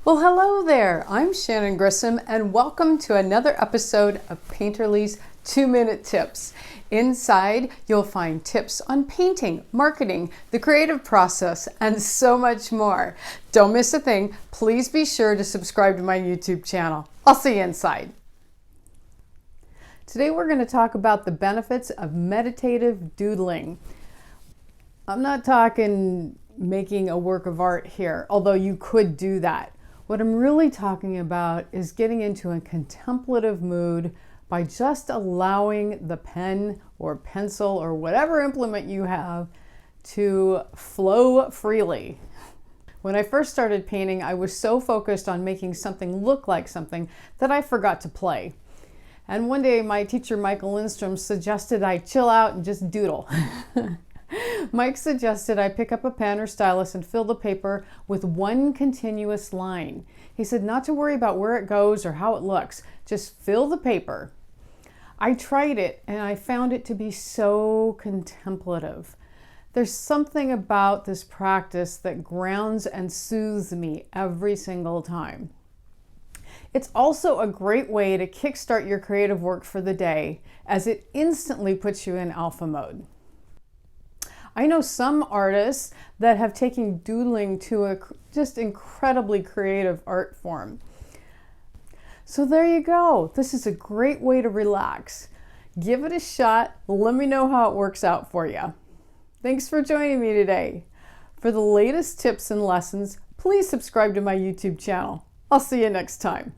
Well, hello there. I'm Shannon Grissom, and welcome to another episode of Painterly's 2-Minute Tips. Inside, you'll find tips on painting, marketing, the creative process, and so much more. Don't miss a thing. Please be sure to subscribe to my YouTube channel. I'll see you inside. Today we're going to talk about the benefits of meditative doodling. I'm not talking making a work of art here, although you could do that. What I'm really talking about is getting into a contemplative mood by just allowing the pen or pencil or whatever implement you have to flow freely. When I first started painting, I was so focused on making something look like something that I forgot to play. And one day my teacher, Michael Lindstrom, suggested I chill out and just doodle. Mike suggested I pick up a pen or stylus and fill the paper with one continuous line. He said not to worry about where it goes or how it looks, just fill the paper. I tried it and I found it to be so contemplative. There's something about this practice that grounds and soothes me every single time. It's also a great way to kickstart your creative work for the day, as it instantly puts you in alpha mode. I know some artists that have taken doodling to a just incredibly creative art form. So there you go. This is a great way to relax. Give it a shot. Let me know how it works out for you. Thanks for joining me today. For the latest tips and lessons, please subscribe to my YouTube channel. I'll see you next time.